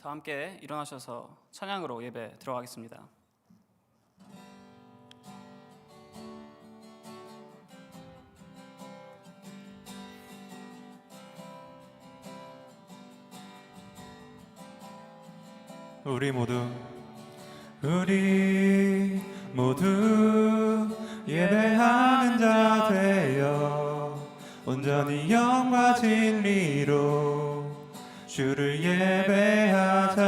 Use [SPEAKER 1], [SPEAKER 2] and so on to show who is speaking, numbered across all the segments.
[SPEAKER 1] 다 함께 일어나셔서 찬양으로 예배 들어가겠습니다.
[SPEAKER 2] 우리 모두 예배하는 자 되어 온전히 영과 진리로 주를 예배하자.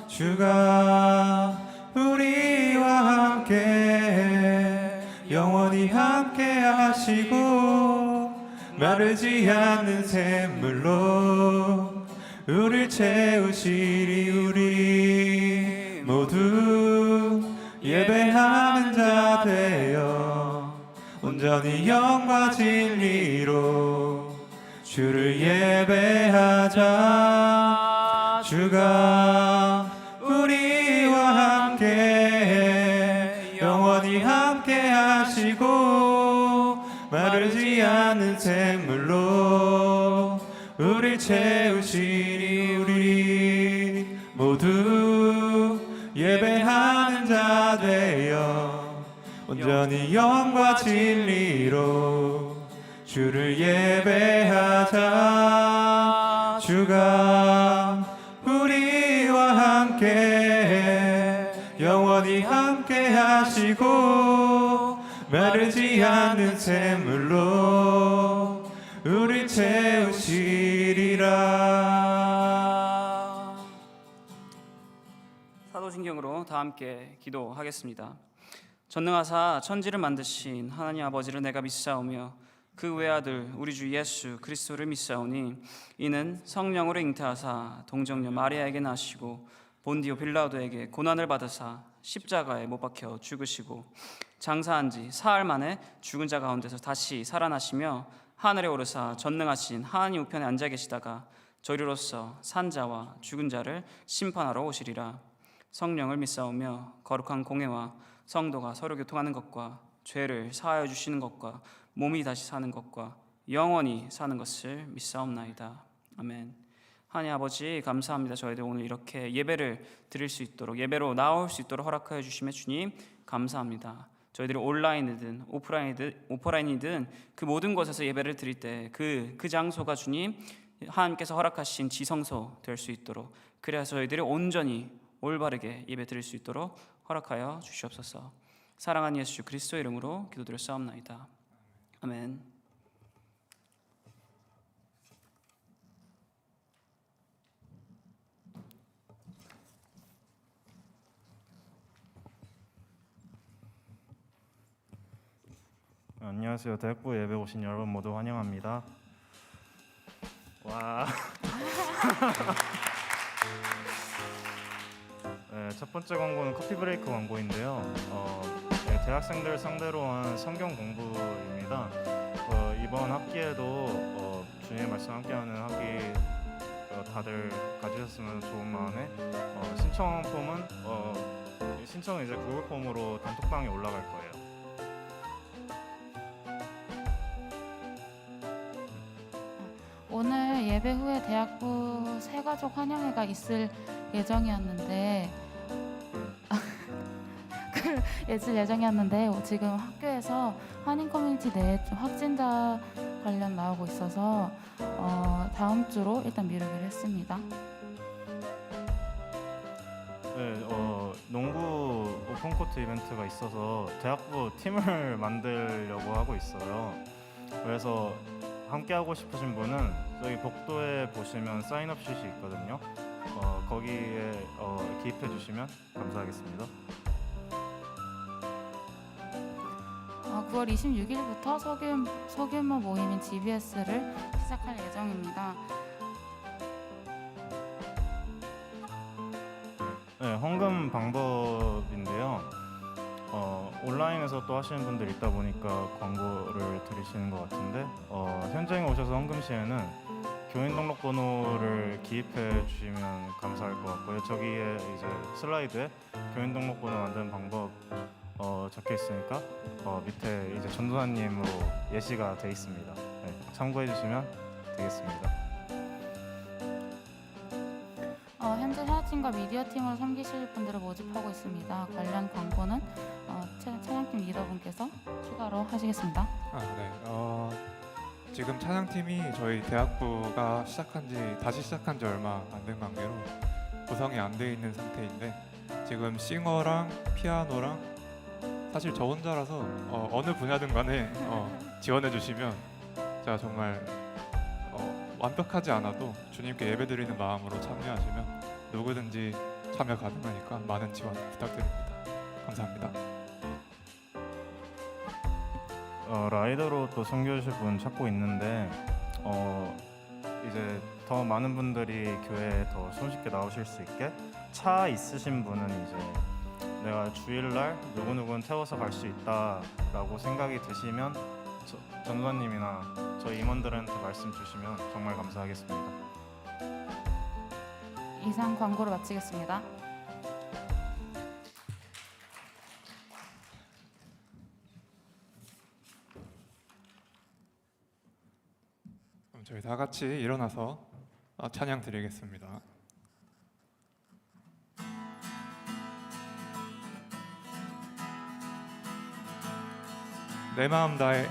[SPEAKER 2] 주가 우리와 함께 영원히 함께 하시고 마르지 않는 샘물로 우릴 채우시리. 우리 모두 예배하는 자 되어 온전히 영과 진리로 주를 예배하자. 주가 우리와 함께 영원히 함께 하시고 마르지 않는 샘물로 우릴 채우시리. 우리 모두 예배하는 자 되어 온전히 영과 진리로 주를 예배하자. 주가 우리와 함께 영원히 함께 하시고 마르지 않는 샘물로 우릴 채우시리라.
[SPEAKER 1] 사도신경으로 다 함께 기도하겠습니다. 전능하사 천지를 만드신 하나님 아버지를 내가 믿사오며 그 외아들 우리 주 예수 그리스도를 믿사오니 이는 성령으로 잉태하사 동정녀 마리아에게 나시고 본디오 빌라도에게 고난을 받으사 십자가에 못 박혀 죽으시고 장사한 지 사흘 만에 죽은 자 가운데서 다시 살아나시며 하늘에 오르사 전능하신 하나님 우편에 앉아 계시다가 저리로서 산자와 죽은 자를 심판하러 오시리라. 성령을 믿사오며 거룩한 공회와 성도가 서로 교통하는 것과 죄를 사하여 주시는 것과 몸이 다시 사는 것과 영원히 사는 것을 믿사옵나이다. 아멘. 하나님 아버지 감사합니다. 저희들 오늘 이렇게 예배를 드릴 수 있도록 예배로 나올 수 있도록 허락하여 주심에 주님 감사합니다. 저희들이 온라인이든 오프라인이든 그 모든 곳에서 예배를 드릴 때 그 장소가 주님 하나님께서 허락하신 지성소 될 수 있도록 그래서 저희들이 온전히 올바르게 예배 드릴 수 있도록 허락하여 주시옵소서. 사랑하는 예수 그리스도 이름으로 기도드렸사옵나이다. 아멘.
[SPEAKER 3] 안녕하세요. 대학부 예배 오신 여러분 모두 환영합니다. 와. 네, 첫 번째 광고는 커피 브레이크 광고인데요. 대학생들 상대로 한 성경 공부입니다. 이번 학기에도 주님의 말씀 함께하는 학기 다들 가지셨으면 좋은 마음에 신청 폼은 신청은 이제 구글 폼으로 단톡방에 올라갈 거예요.
[SPEAKER 4] 오늘 예배 후에 대학부 새가족 환영회가 있을 예정이었는데 지금 학교에서 한인 커뮤니티 내에 좀 확진자 관련 나오고 있어서 다음 주로 일단 미루기로 했습니다.
[SPEAKER 3] 네, 농구 오픈코트 이벤트가 있어서 대학부 팀을 만들려고 하고 있어요. 그래서 함께 하고 싶으신 분은 저기 복도에 보시면 사인업 슛이 있거든요. 거기에 기입해 주시면 감사하겠습니다.
[SPEAKER 4] 9월 26일부터 소규모 모임인 GBS를 시작할 예정입니다.
[SPEAKER 3] 네, 헌금 방법인데요. 온라인에서 또 하시는 분들 있다 보니까 광고를 드리시는 것 같은데 현장에 오셔서 헌금 시에는 교인 등록번호를 기입해 주시면 감사할 것 같고요. 저기에 이제 슬라이드에 교인 등록번호 만드는 방법 적혀 있으니까 밑에 이제 전도사님으로 예시가 돼 있습니다. 네, 참고해 주시면 되겠습니다.
[SPEAKER 4] 현재 사진과 미디어 팀으로 섬기실 분들을 모집하고 있습니다. 관련 광고는 찬양팀 리더분께서 추가로 하시겠습니다.
[SPEAKER 2] 지금 찬양팀이 저희 대학부가 다시 시작한 지 얼마 안 된 관계로 구성이 안 돼 있는 상태인데 지금 싱어랑 피아노랑 사실 저 혼자라서 어느 분야든 간에 지원해 주시면 제가 정말 완벽하지 않아도 주님께 예배드리는 마음으로 참여하시면 누구든지 참여 가능하니까 많은 지원 부탁드립니다. 감사합니다.
[SPEAKER 3] 라이더로 또 섬겨주실 분 찾고 있는데 이제 더 많은 분들이 교회에 더 손쉽게 나오실 수 있게 차 있으신 분은 이제 내가 주일날 누구누구는 태워서 갈 수 있다라고 생각이 드시면 전도사님이나 저희 임원들한테 말씀 주시면 정말 감사하겠습니다.
[SPEAKER 4] 이상 광고를 마치겠습니다.
[SPEAKER 2] 그럼 저희 다 같이 일어나서 찬양 드리겠습니다. 내 마음 다해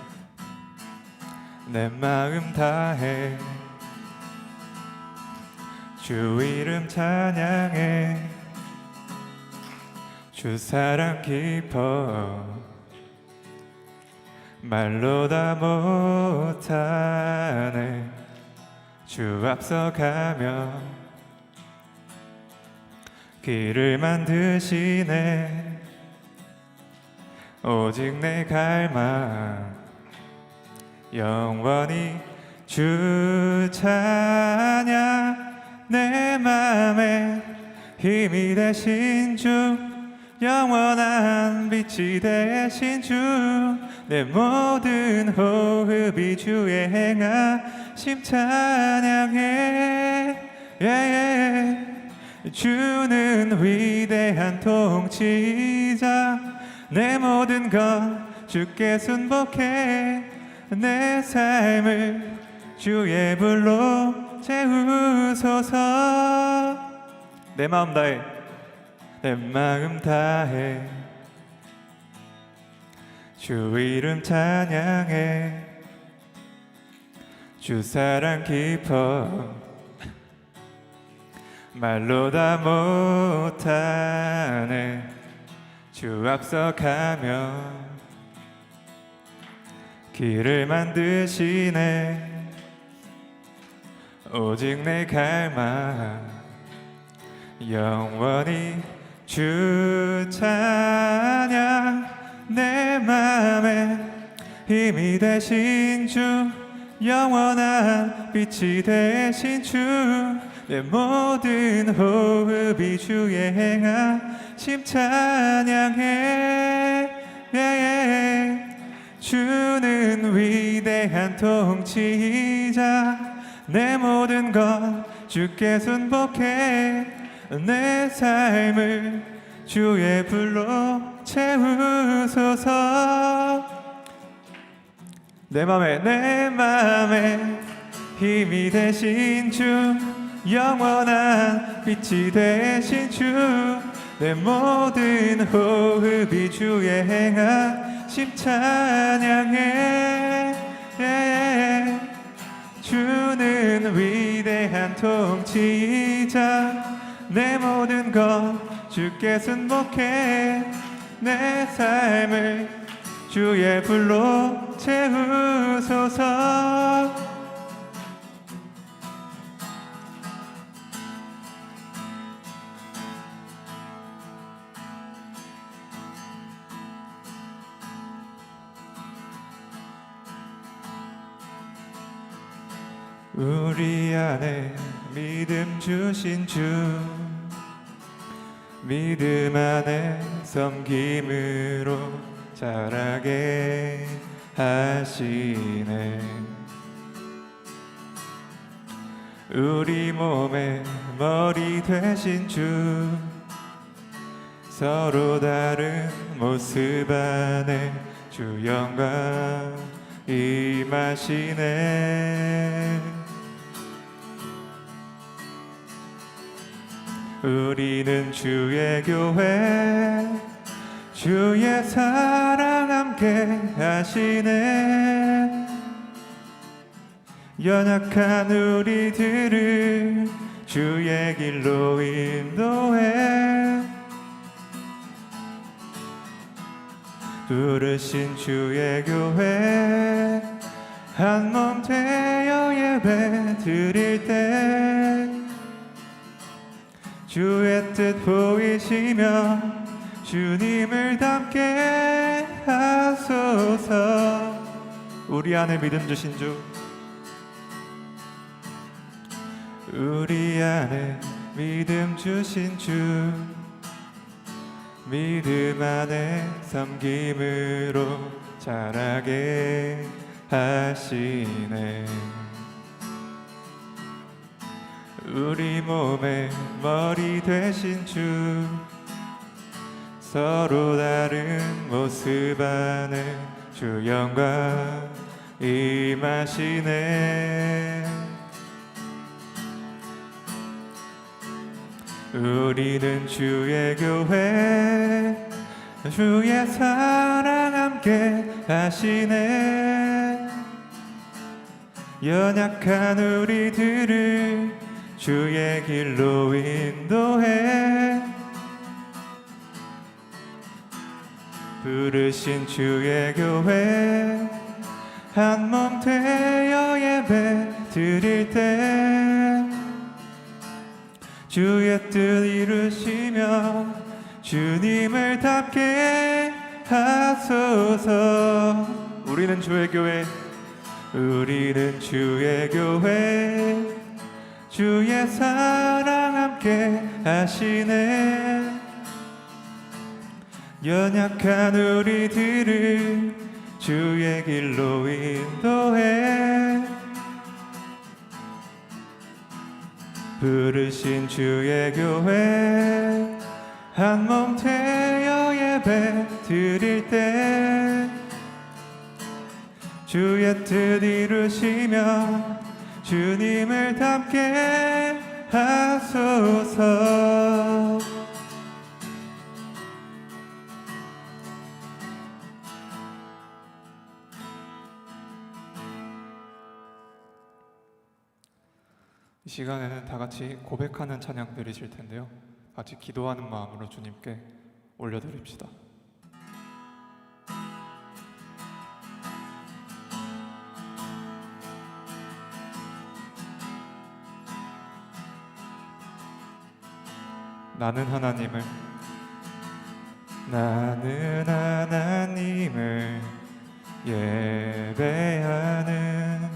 [SPEAKER 2] 내 마음 다해 주 이름 찬양해 주 사랑 깊어 말로 다 못하네 주 앞서가며 길을 만드시네 오직 내 갈망 영원히 주 찬양 내 맘에 힘이 되신 주 영원한 빛이 되신 주 내 모든 호흡이 주의 행하심 찬양해 주는 위대한 통치자 내 모든 것 주께 순복해 내 삶을 주의 불로 채우소서 내 마음 다해 내 마음 다해 주 이름 찬양해 주 사랑 깊어 말로 다 못하네 주 앞서가며 길을 만드시네 오직 내 갈망 영원히 주 찬양 내 맘에 힘이 되신 주 영원한 빛이 되신 주 내 모든 호흡이 주의 행하심 찬양해 주는 위대한 통치자 내 모든 것 주께 순복해 내 삶을 주의 불로 채우소서 내 맘에 힘이 되신 주 영원한 빛이 되신 주 내 모든 호흡이 주의 행하심 찬양해 주는 위대한 통치자 내 모든 것 주께 순복해 내 삶을 주의 불로 채우소서 우리 안에 믿음 주신 주 믿음 안에 섬김으로 자라게 하시네 우리 몸의 머리 되신 주 서로 다른 모습 안에 주 영광 임하시네 우리는 주의 교회, 주의 사랑 함께 하시네. 연약한 우리들을 주의 길로 인도해. 부르신 주의 교회, 한 몸 되어 예배 드릴 때 주의 뜻 보이시며 주님을 닮게 하소서. 우리 안에 믿음 주신 주, 우리 안에 믿음 주신 주, 믿음 안에 섬김으로 자라게 하시네. 우리 몸의 머리 되신 주, 서로 다른 모습 안에 주 영광 임하시네. 우리는 주의 교회, 주의 사랑 함께 하시네. 연약한 우리들을 주의 길로 인도해. 부르신 주의 교회, 한 몸 되어 예배 드릴 때 주의 뜻 이루시며 주님을 닮게 하소서. 우리는 주의 교회, 우리는 주의 교회, 주의 사랑 함께 하시네. 연약한 우리들을 주의 길로 인도해. 부르신 주의 교회, 한 몸 되어 예배 드릴 때 주의 뜻 이루시며 주님을 닮게 하소서. 이 시간에는 다 같이 고백하는 찬양 드리실 텐데요. 같이 기도하는 마음으로 주님께 올려드립시다. 나는 하나님을 예배하는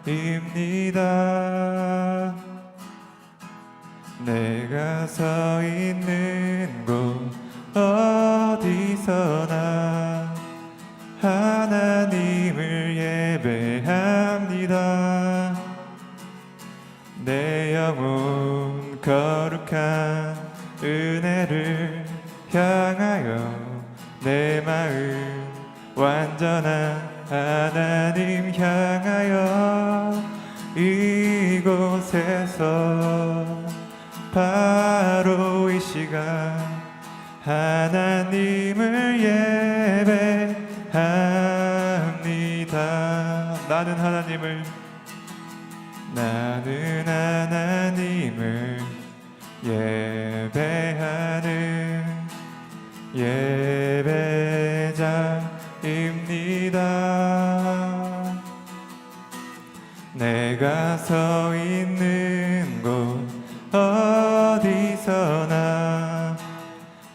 [SPEAKER 2] 예배자입니다. 내가 서 있는 곳 어디서나 하나님을 예배합니다. 내 영혼 거룩한 은혜를 향하여 내 마음 완전한 하나님 향하여 이곳에서 바로 이 시간 하나님을 예배합니다. 나는 하나님을 예배하는 예배자입니다. 내가 서 있는 곳 어디서나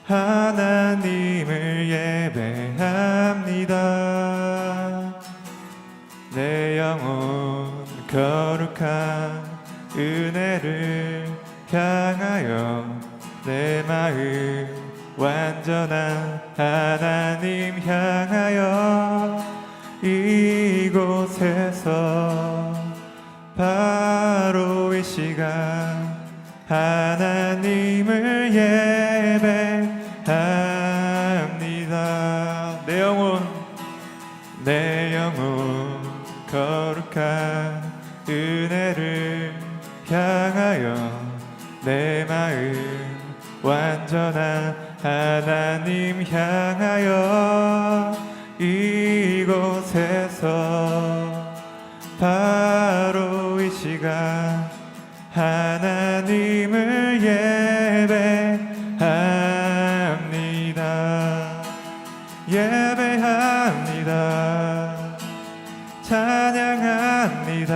[SPEAKER 2] 하나님을 예배합니다. 내 영혼 거룩한 은혜를 향하여 내 마음 완전한 하나님 향하여 이곳에서 바로 이 시간 하나님을 예배합니다. 내 영혼 거룩한 은혜를 향하여 내 마음 완전한 하나님 향하여 이곳에서 바로 이 시간 하나님을 예배합니다. 예배합니다. 찬양합니다.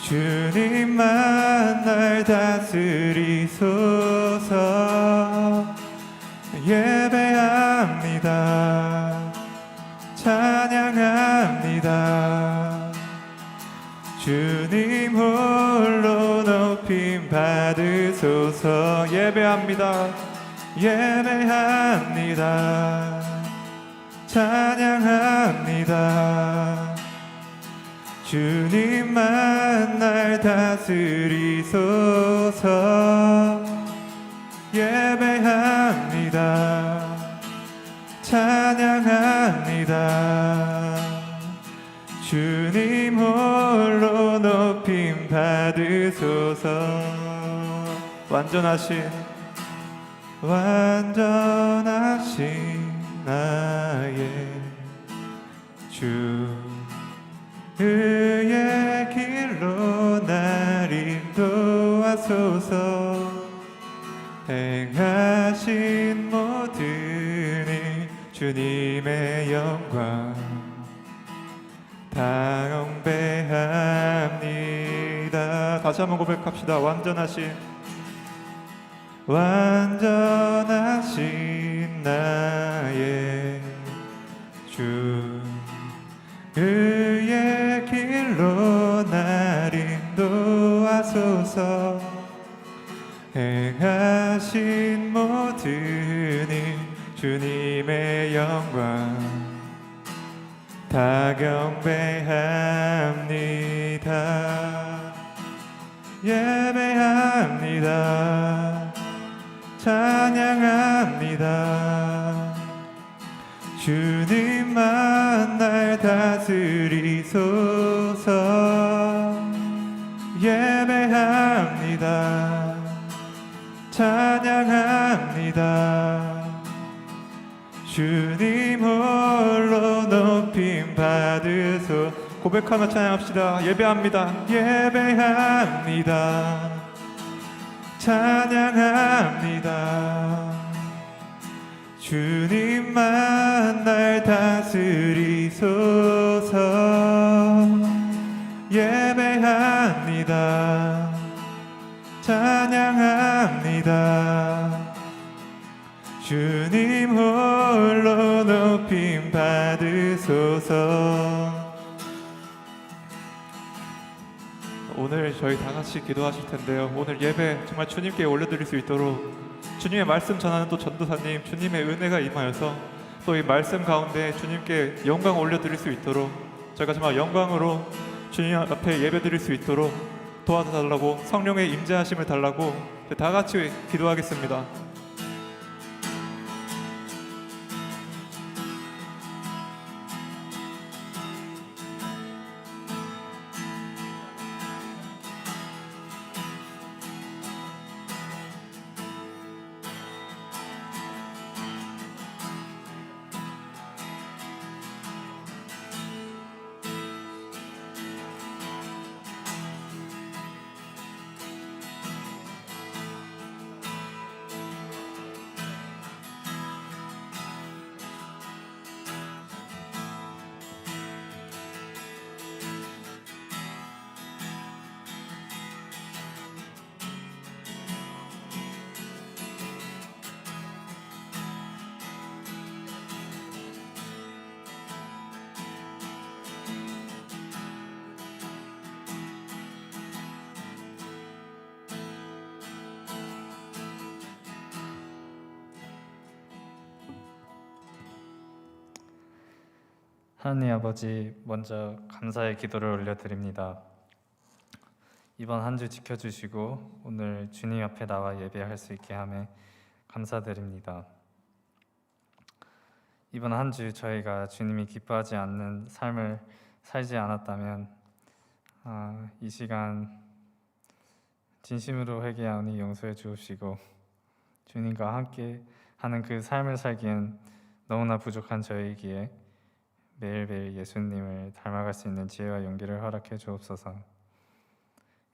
[SPEAKER 2] 주님만 날 다스리소서. 예배합니다. 찬양합니다. 주님 홀로 높임 받으소서. 예배합니다. 예배합니다. 찬양합니다. 주님만 날 다스리소서. 예배합니다. 찬양합니다. 주님 홀로 높임 받으소서. 완전하신 나의 주 그의 길로 날 인도하소서. 행하신 모든 일 주님의 영광 다 경배합니다. 다시 한번 고백합시다. 완전하신 나의 주 그의 길로 날 인도하소서. 행하신 모든 일 주님의 영광 다 경배합니다. 예배합니다. 찬양합니다. 주님만 날 다스리소서. 예배합니다. 찬양합니다. 주님 홀로 높임 받으소. 고백하며 찬양합시다. 예배합니다. 예배합니다. 찬양합니다. 주님만 날 다스리소서. 예배합니다. 찬양합니다. 주님 홀로 높임 받으소서. 오늘 저희 다 같이 기도하실 텐데요. 오늘 예배 정말 주님께 올려드릴 수 있도록 주님의 말씀 전하는 또 전도사님 주님의 은혜가 임하여서 또 이 말씀 가운데 주님께 영광 올려드릴 수 있도록 저희가 정말 영광으로 주님 앞에 예배드릴 수 있도록 도와달라고 성령의 임재하심을 달라고 다 같이 기도하겠습니다.
[SPEAKER 5] 하나님 아버지, 먼저 감사의 기도를 올려드립니다. 이번 한 주 지켜주시고 오늘 주님 앞에 나와 예배할 수 있게 함에 감사드립니다. 이번 한 주 저희가 주님이 기뻐하지 않는 삶을 살지 않았다면 이 시간 진심으로 회개하오니 용서해 주옵시고 주님과 함께 하는 그 삶을 살기엔 너무나 부족한 저희이기에 매일매일 예수님을 닮아갈 수 있는 지혜와 용기를 허락해 주옵소서.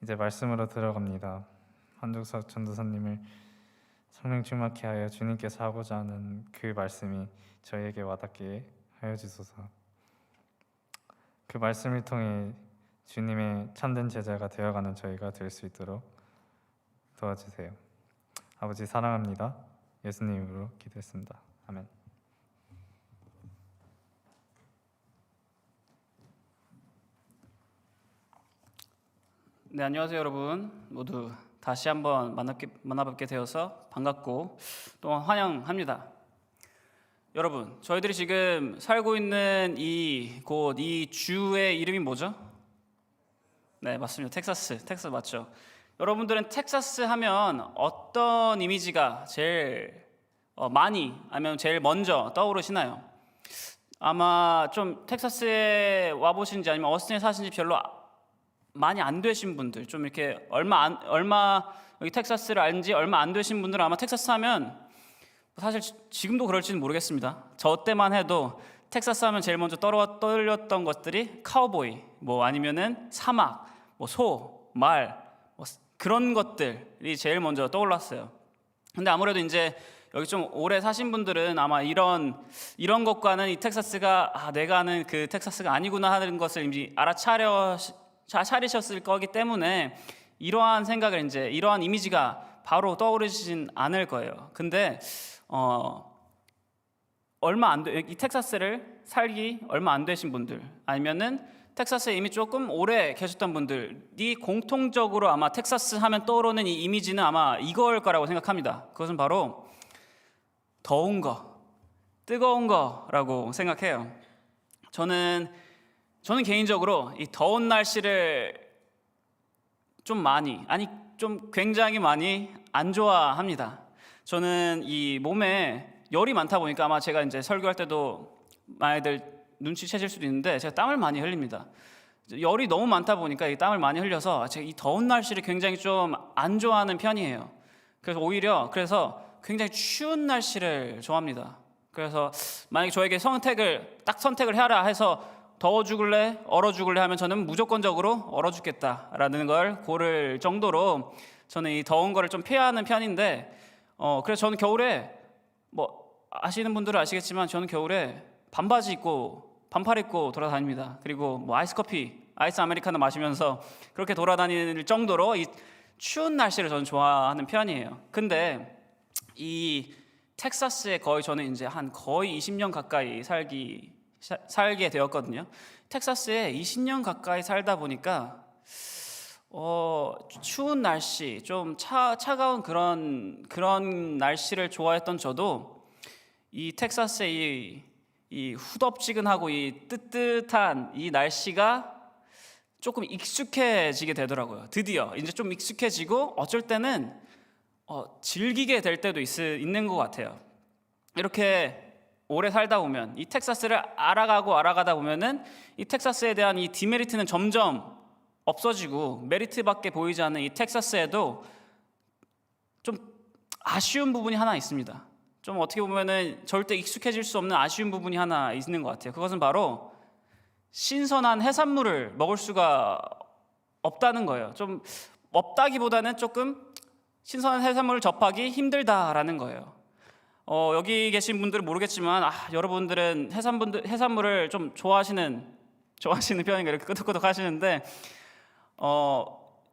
[SPEAKER 5] 이제 말씀으로 들어갑니다. 한종석 전도사님을 성령 충만케 하여 주님께서 하고자 하는 그 말씀이 저희에게 와닿게 하여 주소서. 그 말씀을 통해 주님의 참된 제자가 되어가는 저희가 될 수 있도록 도와주세요. 아버지 사랑합니다. 예수님으로 기도했습니다. 아멘.
[SPEAKER 1] 네, 안녕하세요 여러분. 모두 다시 한번 만나뵙게 되어서 반갑고 또 환영합니다. 여러분, 저희들이 지금 살고 있는 이 주의 이름이 뭐죠? 네, 맞습니다. 텍사스 맞죠? 여러분들은 텍사스 하면 어떤 이미지가 제일 많이 아니면 제일 먼저 떠오르시나요? 아마 좀 텍사스에 와보신지 아니면 어스틴에 사신지 별로 많이 안 되신 분들, 좀 이렇게 얼마 여기 텍사스를 알지 얼마 안 되신 분들은 아마 텍사스 하면 사실 지금도 그럴지는 모르겠습니다. 저 때만 해도 텍사스 하면 제일 먼저 떠올렸던 것들이 카우보이, 뭐 아니면은 사막, 뭐 소, 말, 뭐 그런 것들이 제일 먼저 떠올랐어요. 근데 아무래도 이제 여기 좀 오래 사신 분들은 아마 이런 것과는 이 텍사스가 내가 아는 그 텍사스가 아니구나 하는 것을 이미 차리셨을 거기 때문에 이러한 생각을 이러한 이미지가 바로 떠오르시진 않을 거예요. 근데 이 텍사스를 살기 얼마 안 되신 분들 아니면은 텍사스에 이미 조금 오래 계셨던 분들이 공통적으로 아마 텍사스 하면 떠오르는 이 이미지는 아마 이걸 거라고 생각합니다. 그것은 바로 더운 거, 뜨거운 거라고 생각해요. 저는 개인적으로 이 더운 날씨를 좀 굉장히 많이 안 좋아합니다. 저는 이 몸에 열이 많다 보니까 아마 제가 이제 설교할 때도 많이들 눈치채실 수도 있는데 제가 땀을 많이 흘립니다. 열이 너무 많다 보니까 이 땀을 많이 흘려서 제가 이 더운 날씨를 굉장히 좀 안 좋아하는 편이에요. 그래서 굉장히 추운 날씨를 좋아합니다. 그래서 만약에 저에게 선택을 해라 해서 더워 죽을래, 얼어 죽을래 하면 저는 무조건적으로 얼어 죽겠다라는 걸 고를 정도로 저는 이 더운 거를 좀 피하는 편인데 그래서 저는 겨울에 뭐 아시는 분들은 아시겠지만 저는 겨울에 반팔 입고 돌아다닙니다. 그리고 뭐 아이스 아메리카노 마시면서 그렇게 돌아다닐 정도로 이 추운 날씨를 저는 좋아하는 편이에요. 근데 이 텍사스에 저는 이제 한 거의 20년 가까이 살게 되었거든요. 텍사스에 20년 가까이 살다 보니까 추운 날씨, 좀 차가운 그런 날씨를 좋아했던 저도 이 텍사스의 이 후덥지근하고 이 뜨뜻한 이 날씨가 조금 익숙해지게 되더라고요. 드디어 이제 좀 익숙해지고 어쩔 때는 즐기게 될 때도 있는 것 같아요. 이렇게 오래 살다 보면 이 텍사스를 알아가다 보면은 이 텍사스에 대한 이 디메리트는 점점 없어지고 메리트밖에 보이지 않는 이 텍사스에도 좀 아쉬운 부분이 하나 있습니다. 좀 어떻게 보면은 절대 익숙해질 수 없는 아쉬운 부분이 하나 있는 것 같아요. 그것은 바로 신선한 해산물을 먹을 수가 없다는 거예요. 좀 없다기보다는 조금 신선한 해산물을 접하기 힘들다라는 거예요. 여기 계신 분들은 모르겠지만 여러분들은 해산물을 좀 좋아하시는 편인가 이렇게 끄덕끄덕 하시는데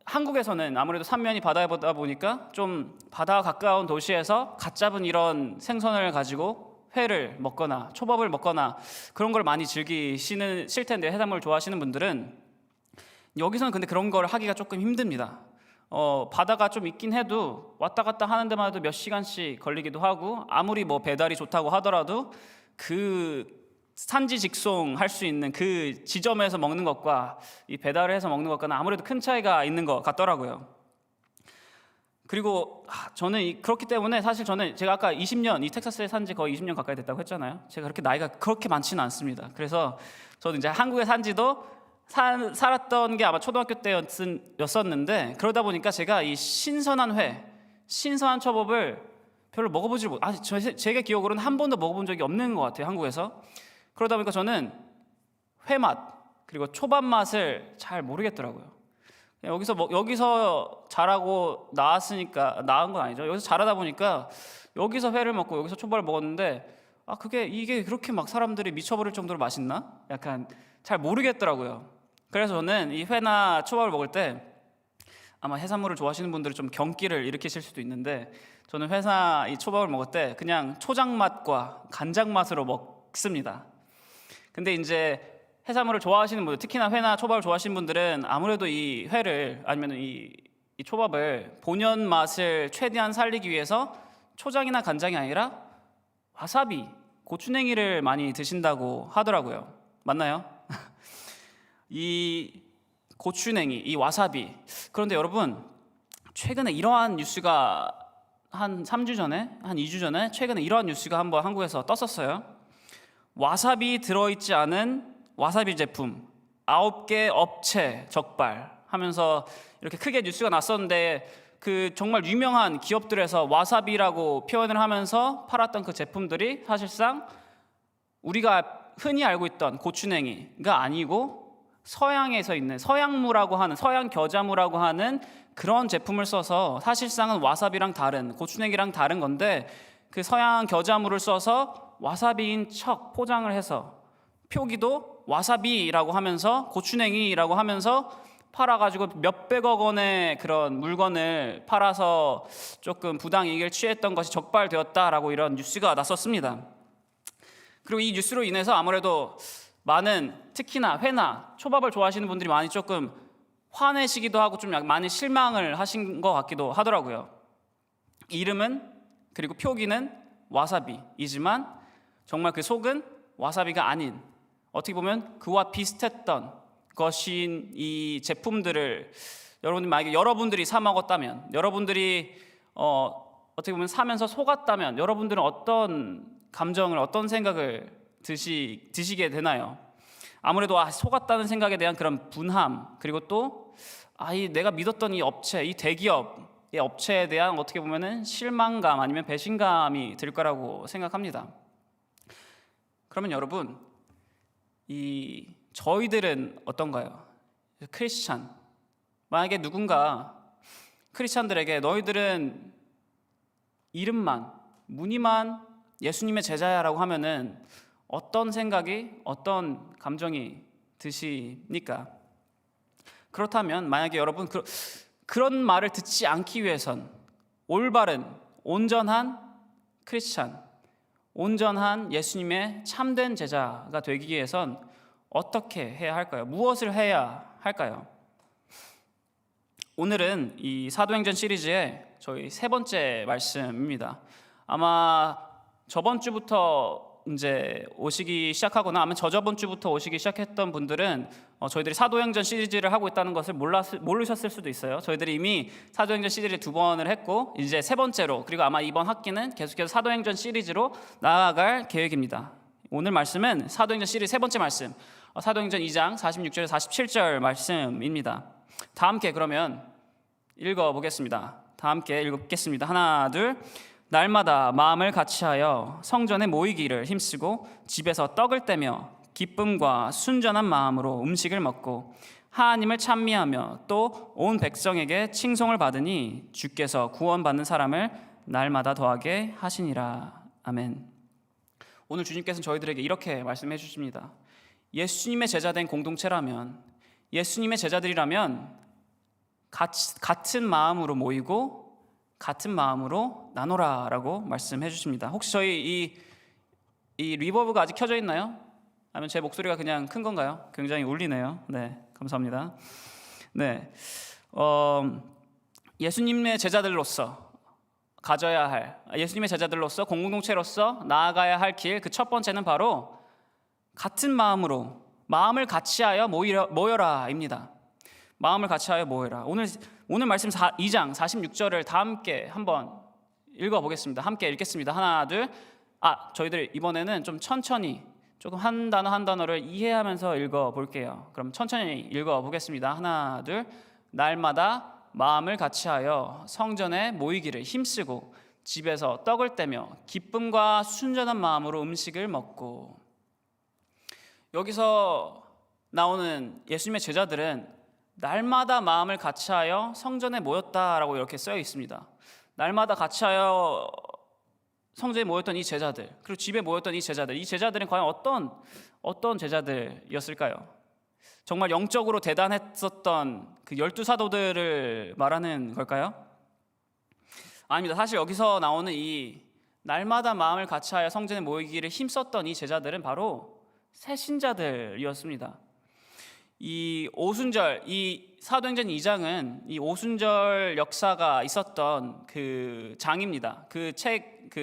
[SPEAKER 1] 한국에서는 아무래도 삼면이 바다보다 보니까 좀 바다와 가까운 도시에서 갓 잡은 이런 생선을 가지고 회를 먹거나 초밥을 먹거나 그런 걸 많이 즐기실 텐데 해산물 좋아하시는 분들은 여기서는 근데 그런 걸 하기가 조금 힘듭니다. 바다가 좀 있긴 해도 왔다 갔다 하는 데마다 몇 시간씩 걸리기도 하고 아무리 뭐 배달이 좋다고 하더라도 그 산지 직송 할 수 있는 그 지점에서 먹는 것과 이 배달을 해서 먹는 것과는 아무래도 큰 차이가 있는 것 같더라고요. 그리고 저는 그렇기 때문에 사실 제가 아까 이 텍사스에 산 지 거의 20년 가까이 됐다고 했잖아요. 제가 그렇게 나이가 그렇게 많지는 않습니다. 그래서 저도 이제 한국에 산 지도 살았던 게 아마 초등학교 때였었는데, 그러다 보니까 제가 이 신선한 초밥을 별로 먹어보질 못. 제가 기억으로는 한 번도 먹어본 적이 없는 것 같아요, 한국에서. 그러다 보니까 저는 회맛 그리고 초밥 맛을 잘 모르겠더라고요. 여기서 자라고 나은 건 아니죠. 여기서 자라다 보니까 여기서 회를 먹고 여기서 초밥을 먹었는데, 이게 그렇게 막 사람들이 미쳐버릴 정도로 맛있나? 약간 잘 모르겠더라고요. 그래서 저는 이 회나 초밥을 먹을 때, 아마 해산물을 좋아하시는 분들은 좀 경기를 일으키실 수도 있는데, 저는 회나 이 초밥을 먹을 때 그냥 초장 맛과 간장 맛으로 먹습니다. 근데 이제 해산물을 좋아하시는 분들, 특히나 회나 초밥을 좋아하시는 분들은 아무래도 이 회를 아니면 이 초밥을 본연 맛을 최대한 살리기 위해서 초장이나 간장이 아니라 와사비, 고추냉이를 많이 드신다고 하더라고요. 맞나요? 이 고추냉이, 이 와사비. 그런데 여러분, 최근에 이러한 뉴스가 한 3주 전에, 한 2주 전에 최근에 이러한 뉴스가 한번 한국에서 떴었어요. 와사비 들어있지 않은 와사비 제품 9개 업체 적발하면서 이렇게 크게 뉴스가 났었는데, 그 정말 유명한 기업들에서 와사비라고 표현을 하면서 팔았던 그 제품들이 사실상 우리가 흔히 알고 있던 고추냉이가 아니고 서양에서 있는 서양무라고 하는, 서양 겨자무라고 하는 그런 제품을 써서 사실상은 와사비랑 다른, 고추냉이랑 다른 건데, 그 서양 겨자무를 써서 와사비인 척 포장을 해서 표기도 와사비라고 하면서 고추냉이라고 하면서 팔아가지고 몇백억 원의 그런 물건을 팔아서 조금 부당이익을 취했던 것이 적발되었다라고 이런 뉴스가 났었습니다. 그리고 이 뉴스로 인해서 아무래도 많은, 특히나 회나 초밥을 좋아하시는 분들이 많이 조금 화내시기도 하고 좀 많이 실망을 하신 것 같기도 하더라고요. 이름은, 그리고 표기는 와사비이지만 정말 그 속은 와사비가 아닌, 어떻게 보면 그와 비슷했던 것인 이 제품들을 만약에 여러분들이 사 먹었다면, 여러분들이 어떻게 보면 사면서 속았다면, 여러분들은 어떤 감정을, 어떤 생각을 드시게 되나요? 아무래도 속았다는 생각에 대한 그런 분함, 그리고 또 내가 믿었던 이 업체, 이 대기업의 업체에 대한 어떻게 보면은 실망감 아니면 배신감이 들 거라고 생각합니다. 그러면 여러분, 저희들은 어떤가요? 크리스찬, 만약에 누군가 크리스찬들에게 너희들은 이름만, 무늬만 예수님의 제자야라고 하면은 어떤 생각이, 어떤 감정이 드십니까? 그렇다면 만약에 여러분 그런 말을 듣지 않기 위해선 올바른, 온전한 크리스찬, 온전한 예수님의 참된 제자가 되기 위해선 어떻게 해야 할까요? 무엇을 해야 할까요? 오늘은 이 사도행전 시리즈의 저희 세 번째 말씀입니다. 아마 저번 주부터 이제 오시기 시작하거나 아마 저저번 주부터 오시기 시작했던 분들은 저희들이 사도행전 시리즈를 하고 있다는 것을 모르셨을 수도 있어요. 저희들이 이미 사도행전 시리즈 2번을 했고 이제 세 번째로, 그리고 아마 이번 학기는 계속해서 사도행전 시리즈로 나아갈 계획입니다. 오늘 말씀은 사도행전 시리즈 세 번째 말씀, 사도행전 2장 46절 47절 말씀입니다. 다 함께 그러면 읽어보겠습니다. 다 함께 읽겠습니다. 하나, 둘. 날마다 마음을 같이하여 성전에 모이기를 힘쓰고 집에서 떡을 떼며 기쁨과 순전한 마음으로 음식을 먹고 하나님을 찬미하며 또 온 백성에게 칭송을 받으니 주께서 구원받는 사람을 날마다 더하게 하시니라. 아멘. 오늘 주님께서는 저희들에게 이렇게 말씀해 주십니다. 예수님의 제자된 공동체라면, 예수님의 제자들이라면 같은 마음으로 모이고 같은 마음으로 나누라라고 말씀해 주십니다. 혹시 저희 이 리버브가 아직 켜져 있나요? 아니면 제 목소리가 그냥 큰 건가요? 굉장히 울리네요. 네, 감사합니다. 네, 예수님의 제자들로서 가져야 할, 예수님의 제자들로서 공동체로서 나아가야 할 길, 그 첫 번째는 바로 같은 마음으로, 마음을 같이하여 모여라입니다. 마음을 같이하여 모여라. 오늘 말씀 2장 46절을 다 함께 한번 읽어보겠습니다. 함께 읽겠습니다. 하나, 둘. 저희들 이번에는 좀 천천히 조금 한 단어 한 단어를 이해하면서 읽어볼게요. 그럼 천천히 읽어보겠습니다. 하나, 둘. 날마다 마음을 같이하여 성전에 모이기를 힘쓰고 집에서 떡을 떼며 기쁨과 순전한 마음으로 음식을 먹고. 여기서 나오는 예수님의 제자들은 날마다 마음을 같이하여 성전에 모였다라고 이렇게 쓰여 있습니다. 날마다 같이하여 성전에 모였던 이 제자들, 그리고 집에 모였던 이 제자들은 과연 어떤 제자들이었을까요? 정말 영적으로 대단했었던 그 12사도들을 말하는 걸까요? 아닙니다. 사실 여기서 나오는 이 날마다 마음을 같이하여 성전에 모이기를 힘썼던 이 제자들은 바로 새신자들이었습니다. 이 오순절, 이 사도행전 2장은 이 오순절 역사가 있었던 그 장입니다. 그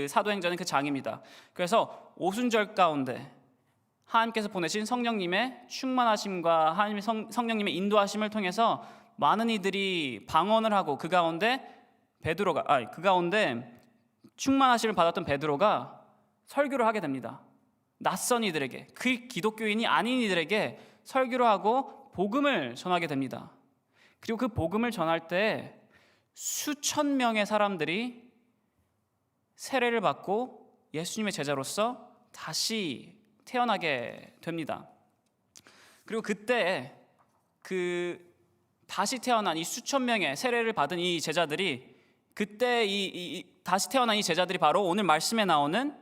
[SPEAKER 1] 사도행전은 그 장입니다. 그래서 오순절 가운데 하나님께서 보내신 성령님의 충만하심과 하나님의 성령님의 인도하심을 통해서 많은 이들이 방언을 하고 그 가운데 충만하심을 받았던 베드로가 설교를 하게 됩니다. 낯선 이들에게, 그 기독교인이 아닌 이들에게 설교를 하고 복음을 전하게 됩니다. 그리고 그 복음을 전할 때 수천 명의 사람들이 세례를 받고 예수님의 제자로서 다시 태어나게 됩니다. 그리고 그때 그 다시 태어난 이 수천 명의 세례를 받은 이 제자들이 그때 다시 태어난 이 제자들이 바로 오늘 말씀에 나오는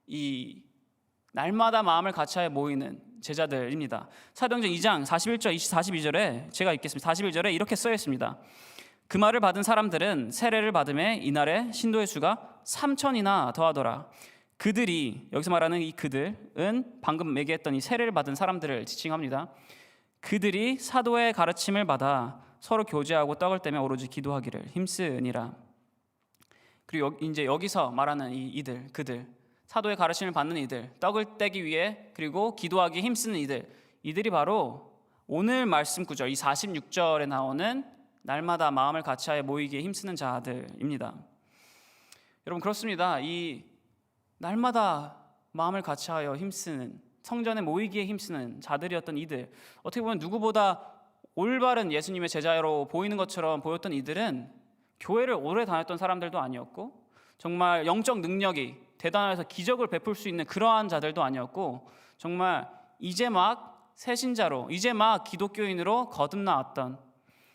[SPEAKER 1] 이 날마다 마음을 같이하여 모이는 제자들입니다. 사도행전 2장 41절 42절에 제가 읽겠습니다. 41절에 이렇게 쓰여 있습니다. 그 말을 받은 사람들은 세례를 받음에 이날에 신도의 수가 3천이나 더하더라. 그들이, 여기서 말하는 이 그들은 방금 얘기했던 이 세례를 받은 사람들을 지칭합니다. 그들이 사도의 가르침을 받아 서로 교제하고 떡을 떼며 오로지 기도하기를 힘쓰니라. 그리고 이제 여기서 말하는 그들, 사도의 가르침을 받는 이들, 떡을 떼기 위해 그리고 기도하기 힘쓰는 이들이 바로 오늘 말씀 구절, 이 46절에 나오는 날마다 마음을 같이하여 모이기에 힘쓰는 자들입니다. 여러분, 그렇습니다. 이 날마다 마음을 같이하여 힘쓰는, 성전에 모이기에 힘쓰는 자들이었던 이들, 어떻게 보면 누구보다 올바른 예수님의 제자로 보이는 것처럼 보였던 이들은 교회를 오래 다녔던 사람들도 아니었고 정말 영적 능력이 대단해서 기적을 베풀 수 있는 그러한 자들도 아니었고 정말 이제 막 새신자로, 이제 막 기독교인으로 거듭나왔던,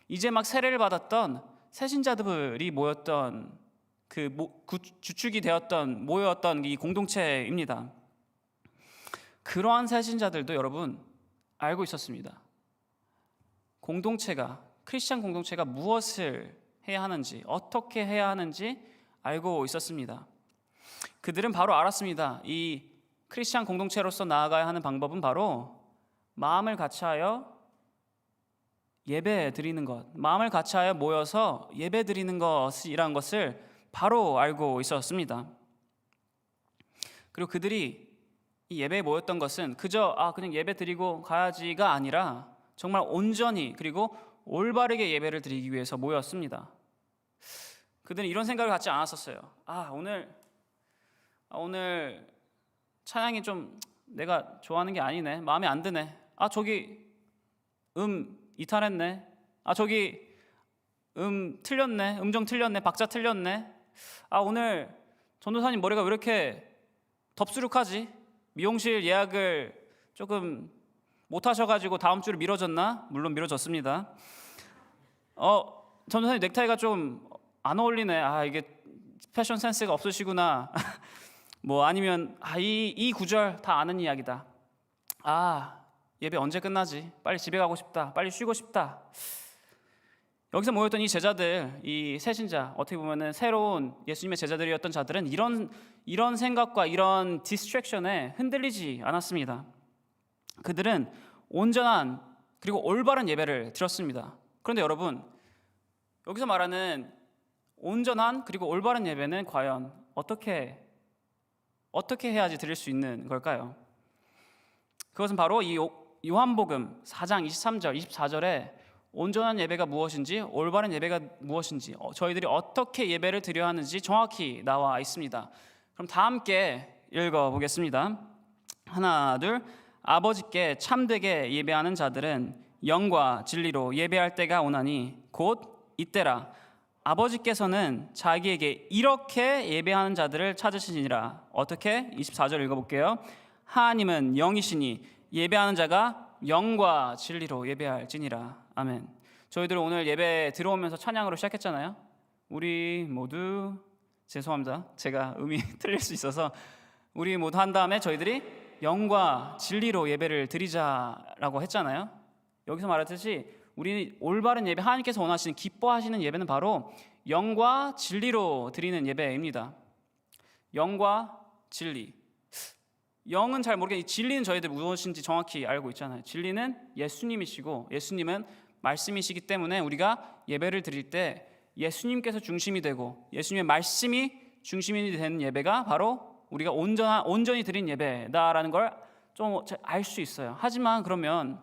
[SPEAKER 1] 이제 막 세례를 받았던 새신자들이 모였던 주축이 되었던 모였던 이 공동체입니다. 그러한 새신자들도 여러분 알고 있었습니다. 크리스찬 공동체가 무엇을 해야 하는지, 어떻게 해야 하는지 알고 있었습니다. 그들은 바로 알았습니다. 이 크리스찬 공동체로서 나아가야 하는 방법은 바로 마음을 같이하여 예배 드리는 것, 마음을 같이하여 모여서 예배 드리는 것이라는 것을 바로 알고 있었습니다. 그리고 그들이 이 예배에 모였던 것은 그저 그냥 예배 드리고 가야지가 아니라 정말 온전히 그리고 올바르게 예배를 드리기 위해서 모였습니다. 그들은 이런 생각을 갖지 않았었어요. 오늘 찬양이 좀 내가 좋아하는 게 아니네, 마음에 안 드네. 저기 이탈했네. 저기 틀렸네, 음정 틀렸네, 박자 틀렸네. 오늘 전도사님 머리가 왜 이렇게 덥수룩하지? 미용실 예약을 조금 못 하셔가지고 다음 주로 미뤄졌나? 물론 미뤄졌습니다. 전도사님 넥타이가 좀 안 어울리네. 이게 패션 센스가 없으시구나. 뭐 아니면 이 구절 다 아는 이야기다. 예배 언제 끝나지? 빨리 집에 가고 싶다. 빨리 쉬고 싶다. 여기서 모였던 이 제자들, 이 새신자, 어떻게 보면은 새로운 예수님의 제자들이었던 자들은 이런 생각과 이런 디스트랙션에 흔들리지 않았습니다. 그들은 온전한 그리고 올바른 예배를 드렸습니다. 그런데 여러분, 여기서 말하는 온전한 그리고 올바른 예배는 과연 어떻게 해야지 드릴 수 있는 걸까요? 그것은 바로 이 요한복음 4장 23절, 24절에 온전한 예배가 무엇인지, 올바른 예배가 무엇인지, 저희들이 어떻게 예배를 드려야 하는지 정확히 나와 있습니다. 그럼 다 함께 읽어보겠습니다. 하나, 둘. 아버지께 참되게 예배하는 자들은 영과 진리로 예배할 때가 오나니 곧 이때라. 아버지께서는 자기에게 이렇게 예배하는 자들을 찾으시니라. 어떻게? 24절 읽어볼게요. 하나님은 영이시니 예배하는 자가 영과 진리로 예배할지니라. 아멘. 저희들 오늘 예배 들어오면서 찬양으로 시작했잖아요. 우리 모두, 죄송합니다, 제가 음이 틀릴 수 있어서, 우리 모두 한 다음에 저희들이 영과 진리로 예배를 드리자라고 했잖아요. 여기서 말했듯이 우리 올바른 예배, 하나님께서 원하시는 기뻐하시는 예배는 바로 영과 진리로 드리는 예배입니다. 영과 진리. 영은 잘 모르겠는데 진리는 저희들 무엇인지 정확히 알고 있잖아요. 진리는 예수님이시고 예수님은 말씀이시기 때문에 우리가 예배를 드릴 때 예수님께서 중심이 되고 예수님의 말씀이 중심이 되는 예배가 바로 우리가 온전히 드린 예배다라는 걸 좀 알 수 있어요. 하지만 그러면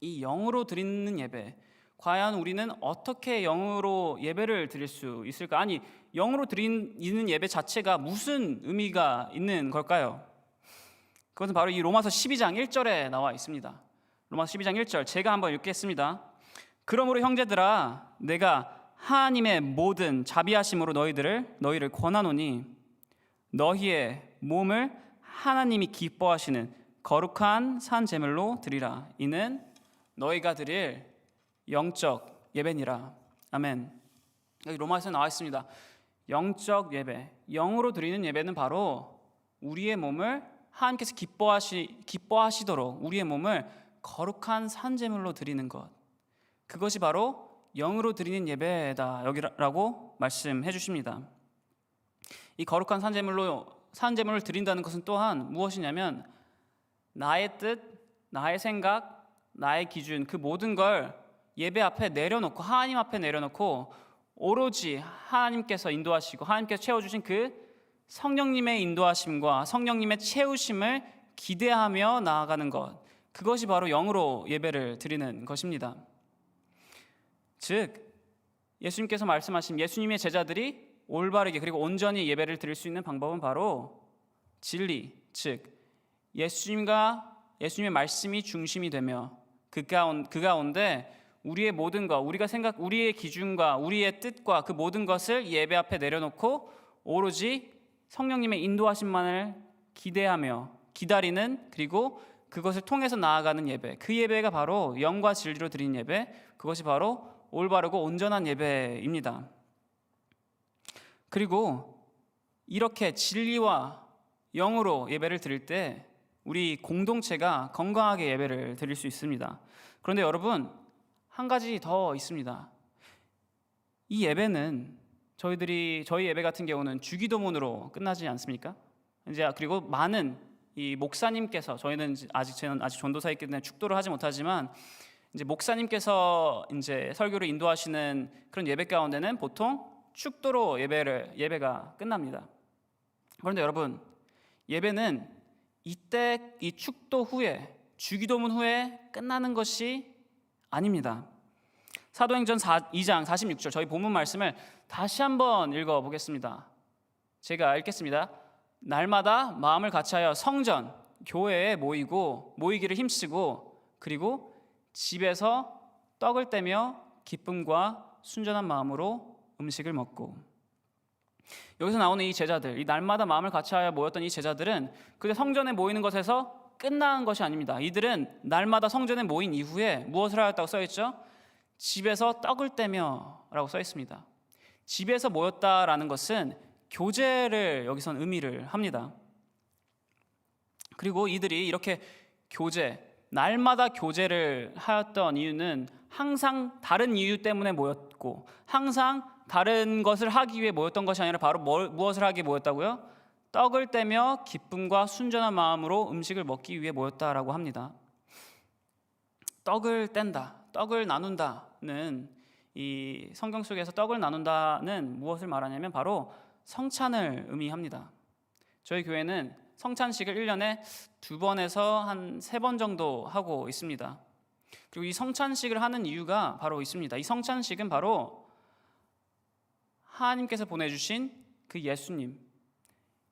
[SPEAKER 1] 이 영으로 드리는 예배, 과연 우리는 어떻게 영으로 예배를 드릴 수 있을까? 아니, 영으로 드리는 예배 자체가 무슨 의미가 있는 걸까요? 그것은 바로 이 로마서 12장 1절에 나와 있습니다. 로마서 12장 1절 제가 한번 읽겠습니다. 그러므로 형제들아, 내가 하나님의 모든 자비하심으로 너희를 권하노니 너희의 몸을 하나님이 기뻐하시는 거룩한 산 제물로 드리라. 이는 너희가 드릴 영적 예배니라. 아멘. 여기 로마서에 나와 있습니다. 영적 예배, 영으로 드리는 예배는 바로 우리의 몸을 하나님께서 기뻐하시도록 우리의 몸을 거룩한 산 제물로 드리는 것, 그것이 바로 영으로 드리는 예배다 여기라고 말씀해 주십니다. 이 거룩한 산제물을 드린다는 것은 또한 무엇이냐면 나의 뜻, 나의 생각, 나의 기준, 그 모든 걸 예배 앞에 내려놓고, 하나님 앞에 내려놓고 오로지 하나님께서 인도하시고 하나님께서 채워주신 그 성령님의 인도하심과 성령님의 채우심을 기대하며 나아가는 것, 그것이 바로 영으로 예배를 드리는 것입니다. 즉 예수님께서 말씀하신 예수님의 제자들이 올바르게 그리고 온전히 예배를 드릴 수 있는 방법은 바로 진리, 즉 예수님의 말씀이 중심이 되며 그 가운데 우리의 모든 것, 우리의 기준과 우리의 뜻과 그 모든 것을 예배 앞에 내려놓고 오로지 성령님의 인도하심만을 기대하며 기다리는, 그리고 그것을 통해서 나아가는 예배, 그 예배가 바로 영과 진리로 드리는 예배, 그것이 바로 올바르고 온전한 예배입니다. 그리고 이렇게 진리와 영으로 예배를 드릴 때 우리 공동체가 건강하게 예배를 드릴 수 있습니다. 그런데 여러분, 한 가지 더 있습니다. 이 예배는 저희 예배 같은 경우는 주기도문으로 끝나지 않습니까? 이제 그리고 많은 이 목사님께서, 저는 아직 전도사이기 때문에 축도를 하지 못하지만 이제 목사님께서 이제 설교를 인도하시는 그런 예배 가운데는 보통 축도로 예배가 끝납니다. 그런데 여러분, 예배는 이때 이 축도 후에, 주기도문 후에 끝나는 것이 아닙니다. 사도행전 2장 46절 저희 본문 말씀을 다시 한번 읽어보겠습니다. 제가 읽겠습니다. 날마다 마음을 같이하여 성전, 교회에 모이기를 힘쓰고, 그리고 집에서 떡을 떼며 기쁨과 순전한 마음으로 음식을 먹고. 여기서 나오는 이 제자들, 이 날마다 마음을 같이하여 모였던 이 제자들은 그저 성전에 모이는 것에서 끝난 것이 아닙니다. 이들은 날마다 성전에 모인 이후에 무엇을 하였다고 써있죠? 집에서 떡을 떼며 라고 써있습니다. 집에서 모였다라는 것은 교제를 여기선 의미를 합니다. 그리고 이들이 이렇게 날마다 교제를 하였던 이유는 항상 다른 이유 때문에 모였고, 항상 다른 것을 하기 위해 모였던 것이 아니라 바로 무엇을 하기 위해 모였다고요? 떡을 떼며 기쁨과 순전한 마음으로 음식을 먹기 위해 모였다라고 합니다. 떡을 뗀다, 떡을 나눈다는, 이 성경 속에서 떡을 나눈다는 무엇을 말하냐면 바로 성찬을 의미합니다. 저희 교회는 성찬식을 1년에 2번에서 한 3번 정도 하고 있습니다. 그리고 이 성찬식을 하는 이유가 바로 있습니다. 이 성찬식은 바로 하나님께서 보내주신 그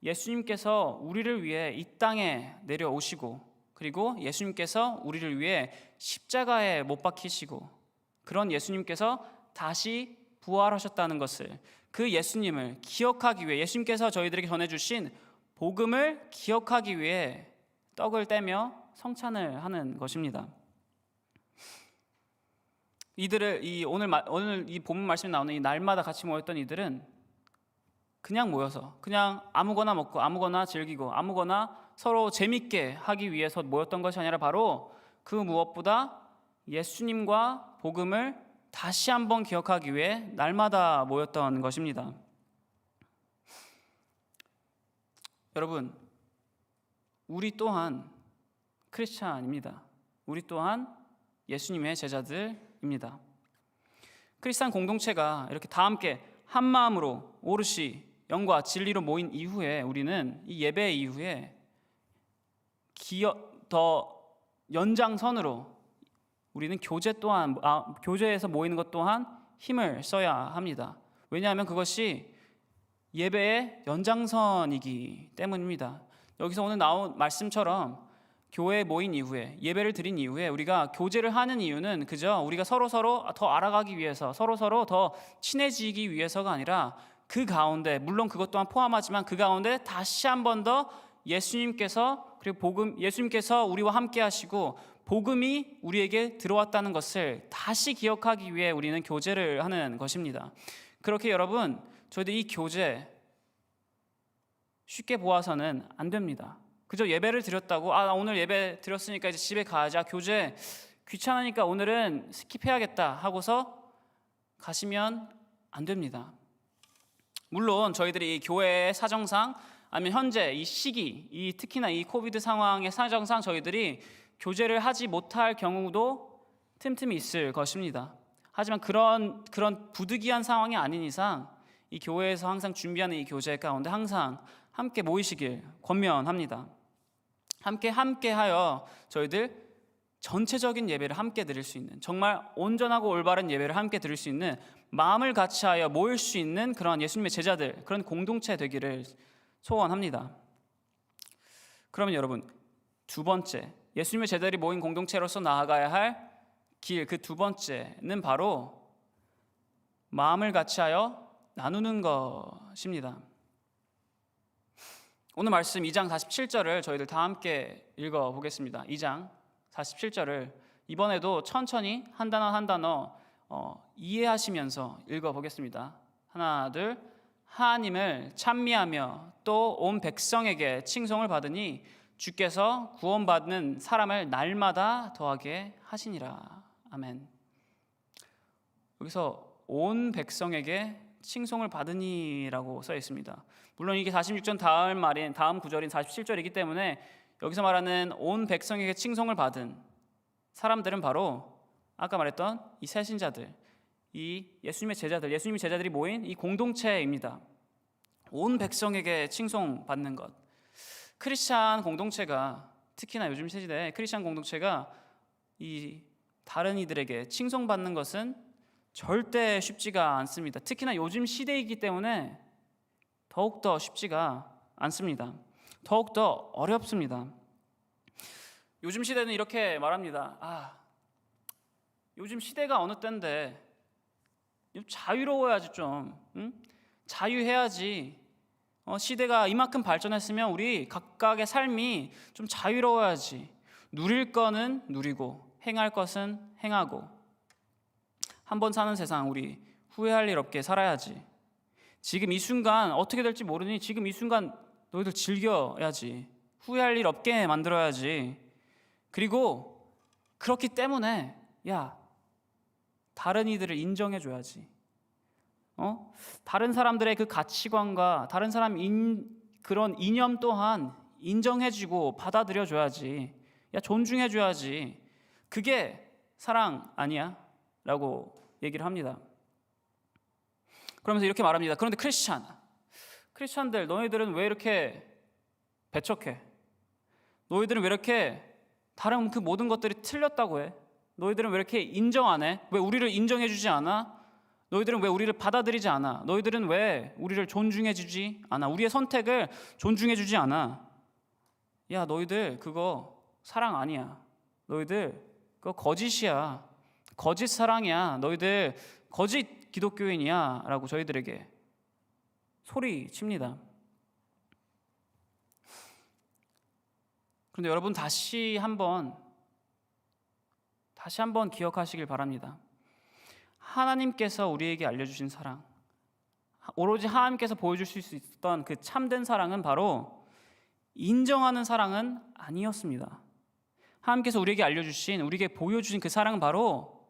[SPEAKER 1] 예수님께서 우리를 위해 이 땅에 내려오시고, 그리고 예수님께서 우리를 위해 십자가에 못 박히시고, 그런 예수님께서 다시 부활하셨다는 것을, 그 예수님을 기억하기 위해, 예수님께서 저희들에게 전해주신 복음을 기억하기 위해 떡을 떼며 성찬을 하는 것입니다. 이들을 오늘 이 본문 말씀에 나오는 이 날마다 같이 모였던 이들은 그냥 모여서 그냥 아무거나 먹고 아무거나 즐기고 아무거나 서로 재밌게 하기 위해서 모였던 것이 아니라 바로 그 무엇보다 예수님과 복음을 다시 한번 기억하기 위해 날마다 모였던 것입니다. 여러분, 우리 또한 크리스찬입니다. 우리 또한 예수님의 제자들입니다. 크리스찬 공동체가 이렇게 다 함께 한 마음으로 오롯이 영과 진리로 모인 이후에, 우리는 이 예배 이후에 더 연장선으로 우리는 교제에서 모이는 것 또한 힘을 써야 합니다. 왜냐하면 그것이 예배의 연장선이기 때문입니다. 여기서 오늘 나온 말씀처럼 교회에 모인 이후에, 예배를 드린 이후에 우리가 교제를 하는 이유는 그저 우리가 서로 더 알아가기 위해서, 서로 더 친해지기 위해서가 아니라, 그 가운데, 물론 그것 또한 포함하지만 그 가운데 다시 한 번 더 예수님께서, 그리고 예수님께서 우리와 함께 하시고 복음이 우리에게 들어왔다는 것을 다시 기억하기 위해 우리는 교제를 하는 것입니다. 그렇게 여러분, 저희들 이 교제 쉽게 보아서는 안 됩니다. 그저 예배를 드렸다고, 나 오늘 예배 드렸으니까 이제 집에 가자, 교제 귀찮으니까 오늘은 스킵해야겠다 하고서 가시면 안 됩니다. 물론 저희들이 이 교회의 사정상, 아니면 현재 이 시기, 특히나 이 코비드 상황의 사정상 저희들이 교제를 하지 못할 경우도 틈틈이 있을 것입니다. 하지만 그런 부득이한 상황이 아닌 이상 이 교회에서 항상 준비하는 이 교제 가운데 항상 함께 모이시길 권면합니다. 함께하여 저희들 전체적인 예배를 함께 드릴 수 있는, 정말 온전하고 올바른 예배를 함께 드릴 수 있는, 마음을 같이하여 모일 수 있는 그런 예수님의 제자들, 그런 공동체 되기를 소원합니다. 그러면 여러분, 두 번째, 예수님의 제자들이 모인 공동체로서 나아가야 할 길, 그 두 번째는 바로 마음을 같이하여 나누는 것입니다. 오늘 말씀 2장 47절을 저희들 다 함께 읽어보겠습니다. 2장 47절을 이번에도 천천히 한 단어 한 단어 이해하시면서 읽어보겠습니다. 하나, 둘. 하나님을 찬미하며 또 온 백성에게 칭송을 받으니 주께서 구원받는 사람을 날마다 더하게 하시니라. 아멘. 여기서 온 백성에게 칭송을 받으니라고 써 있습니다. 물론 이게 46절 다음 구절인 47절이기 때문에 여기서 말하는 온 백성에게 칭송을 받은 사람들은 바로 아까 말했던 이 새신자들, 이 예수님의 제자들, 예수님의 제자들이 모인 이 공동체입니다. 온 백성에게 칭송받는 것. 크리스찬 공동체가, 특히나 요즘 시대에 크리스찬 공동체가 이 다른 이들에게 칭송받는 것은 절대 쉽지가 않습니다. 특히나 요즘 시대이기 때문에 더욱더 쉽지가 않습니다. 더욱더 어렵습니다. 요즘 시대는 이렇게 말합니다. 요즘 시대가 어느 때인데 자유로워야지 좀, 자유해야지. 시대가 이만큼 발전했으면 우리 각각의 삶이 좀 자유로워야지. 누릴 거는 누리고 행할 것은 행하고, 한번 사는 세상 우리 후회할 일 없게 살아야지. 지금 이 순간 어떻게 될지 모르니 지금 이 순간 너희들 즐겨야지. 후회할 일 없게 만들어야지. 그리고 그렇기 때문에 다른 이들을 인정해줘야지. 다른 사람들의 그 가치관과 다른 사람 그런 이념 또한 인정해주고 받아들여줘야지. 존중해줘야지. 그게 사랑 아니야? 라고 얘기를 합니다. 그러면서 이렇게 말합니다. 그런데 크리스찬들, 너희들은 왜 이렇게 배척해? 너희들은 왜 이렇게 다른 그 모든 것들이 틀렸다고 해? 너희들은 왜 이렇게 인정 안 해? 왜 우리를 인정해주지 않아? 너희들은 왜 우리를 받아들이지 않아? 너희들은 왜 우리를 존중해주지 않아? 우리의 선택을 존중해주지 않아? 야, 너희들 그거 사랑 아니야. 너희들 그거 거짓이야. 거짓 사랑이야. 너희들 거짓 기독교인이야 라고 저희들에게 소리칩니다. 그런데 여러분 다시 한번 기억하시길 바랍니다. 하나님께서 우리에게 알려주신 사랑, 오로지 하나님께서 보여줄 수 있었던 그 참된 사랑은 바로 인정하는 사랑은 아니었습니다. 하나님께서 우리에게 알려주신, 우리에게 보여주신 그 사랑은 바로